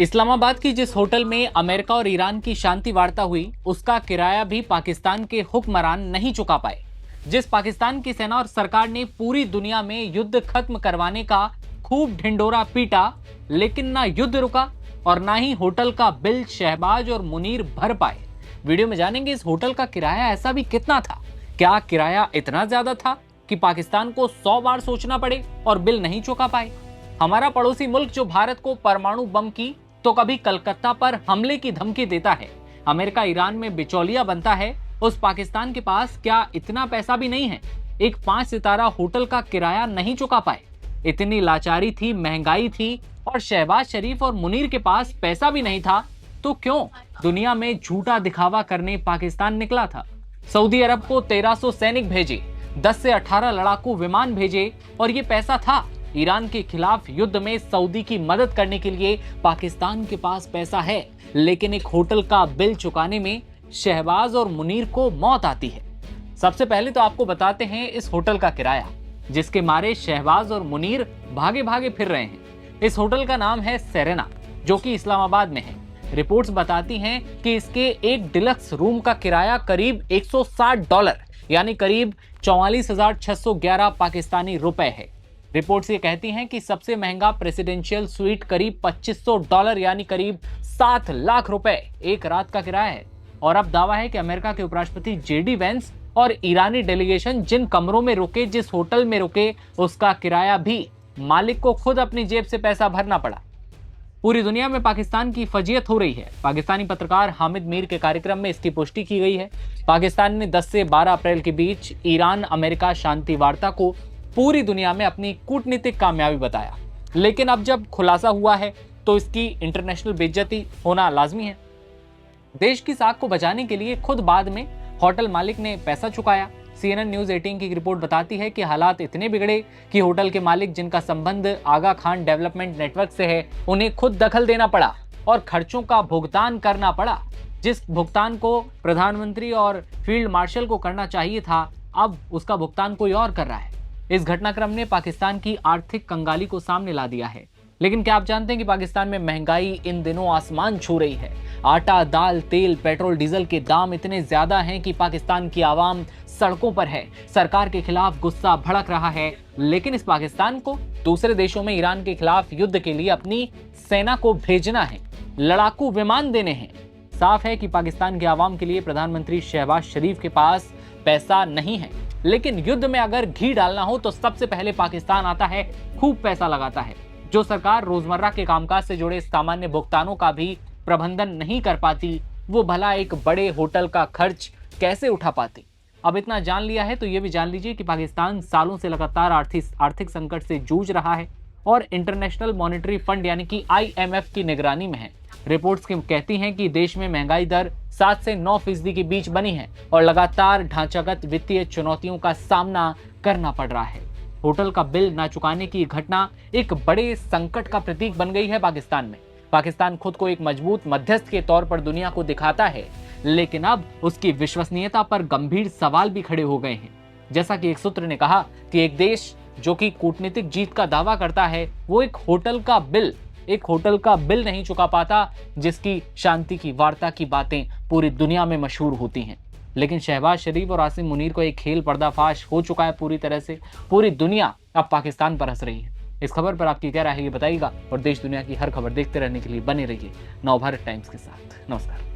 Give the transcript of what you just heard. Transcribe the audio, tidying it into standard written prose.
इस्लामाबाद की जिस होटल में अमेरिका और ईरान की शांति वार्ता हुई, उसका किराया भी पाकिस्तान के हुक्मरान नहीं चुका पाए। जिस पाकिस्तान की सेना और सरकार ने पूरी दुनिया में युद्ध खत्म करवाने का खूब ढिंडोरा पीटा, लेकिन ना युद्ध रुका और ना ही होटल का बिल शहबाज और मुनीर भर पाए। वीडियो में जानेंगे इस होटल का किराया ऐसा भी कितना था। क्या किराया इतना ज्यादा था कि पाकिस्तान को 100 बार सोचना पड़े और बिल नहीं चुका पाए? हमारा पड़ोसी मुल्क जो भारत को परमाणु बम की तो कभी कलकत्ता पर हमले की धमकी देता है, अमेरिका ईरान में बिचौलिया बनता है, उस पाकिस्तान के पास क्या इतना पैसा भी नहीं है? एक 5 सितारा होटल का किराया नहीं चुका पाए। इतनी लाचारी थी, महंगाई थी और शहबाज शरीफ और मुनीर के पास पैसा भी नहीं था, तो क्यों दुनिया में झूठा दिखावा करने पाकिस्तान निकला था? सऊदी अरब को 1300 सैनिक भेजे, 10 से 18 लड़ाकू विमान भेजे और ये पैसा था। ईरान के खिलाफ युद्ध में सऊदी की मदद करने के लिए पाकिस्तान के पास पैसा है, लेकिन एक होटल का बिल चुकाने में शहबाज और मुनीर को मौत आती है। सबसे पहले तो आपको बताते हैं इस होटल का किराया, जिसके मारे शहबाज और मुनीर भागे भागे फिर रहे हैं। इस होटल का नाम है सेरेना, जो कि इस्लामाबाद में है। रिपोर्ट्स बताती हैं कि इसके एक डिलक्स रूम का किराया करीब $160 यानी करीब 44,611 पाकिस्तानी रुपए है। रिपोर्ट्स ये कहती हैं कि सबसे महंगा प्रेसिडेंशियल स्वीट करीब $2500 यानी करीब 7 लाख रुपए एक रात का किराया है। और अब दावा है कि अमेरिका के उपराष्ट्रपति जेडी वेंस और ईरानी डेलीगेशन जिन कमरों में रुके, जिस होटल में रुके, उसका किराया भी मालिक को खुद अपनी जेब से पैसा भरना पड़ा। पूरी दुनिया में पाकिस्तान की फजीयत हो रही है। पाकिस्तानी पत्रकार हामिद मीर के कार्यक्रम में इसकी पुष्टि की गई है। पाकिस्तान ने 10 से 12 अप्रैल के बीच ईरान अमेरिका शांति वार्ता को पूरी दुनिया में अपनी कूटनीतिक कामयाबी बताया, लेकिन अब जब खुलासा हुआ है तो इसकी इंटरनेशनल बेइज्जती होना लाजमी है। देश की साख को बचाने के लिए खुद बाद में होटल मालिक ने पैसा चुकाया। CNN न्यूज 18 की रिपोर्ट बताती है कि हालात इतने बिगड़े कि होटल के मालिक, जिनका संबंध आगा खान डेवलपमेंट नेटवर्क से है, उन्हें खुद दखल देना पड़ा और खर्चों का भुगतान करना पड़ा। जिस भुगतान को प्रधानमंत्री और फील्ड मार्शल को करना चाहिए था, अब उसका भुगतान कोई और कर रहा है। इस घटनाक्रम ने पाकिस्तान की आर्थिक कंगाली को सामने ला दिया है। लेकिन क्या आप जानते हैं कि पाकिस्तान में महंगाई इन दिनों आसमान छू रही है? आटा, दाल, तेल, पेट्रोल, डीजल के दाम इतने ज्यादा हैं कि पाकिस्तान की आवाम सड़कों पर है, सरकार के खिलाफ गुस्सा भड़क रहा है। लेकिन इस पाकिस्तान को दूसरे देशों में ईरान के खिलाफ युद्ध के लिए अपनी सेना को भेजना है, लड़ाकू विमान देने हैं। साफ है कि पाकिस्तान के आवाम के लिए प्रधानमंत्री शहबाज शरीफ के पास पैसा नहीं है। लेकिन युद्ध में अगर घी डालना हो तो सबसे पहले पाकिस्तान आता है, खूब पैसा लगाता है। जो सरकार रोजमर्रा के कामकाज से जुड़े सामान्य भुगतानों का भी प्रबंधन नहीं कर पाती, वो भला एक बड़े होटल का खर्च कैसे उठा पाती? अब इतना जान लिया है तो ये भी जान लीजिए कि पाकिस्तान सालों से लगातार आर्थिक संकट से जूझ रहा है और इंटरनेशनल मॉनेटरी फंड यानी कि IMF की निगरानी में है। रिपोर्ट्स कहती हैं कि देश में महंगाई दर 7 से 9% के बीच बनी है और लगातार ढांचागत वित्तीय चुनौतियों का सामना करना पड़ रहा है। होटल का बिल न चुकाने की घटना एक बड़े संकट का प्रतीक बन गई है पाकिस्तान में। पाकिस्तान खुद को एक मजबूत मध्यस्थ के तौर पर दुनिया को दिखाता है, लेकिन अब उसकी विश्वसनीयता पर गंभीर सवाल भी खड़े हो गए हैं। जैसा कि एक सूत्र ने कहा कि एक देश जो कि कूटनीतिक जीत का दावा करता है, वो एक होटल का बिल नहीं चुका पाता, जिसकी शांति की वार्ता की बातें पूरी दुनिया में मशहूर होती हैं। लेकिन शहबाज शरीफ और आसिम मुनीर को एक खेल पर्दाफाश हो चुका है पूरी तरह से। पूरी दुनिया अब पाकिस्तान पर हंस रही है। इस खबर पर आपकी क्या राय है ये बताइएगा और देश दुनिया की हर खबर देखते रहने के लिए बने रहिए नवभारत टाइम्स के साथ। नमस्कार।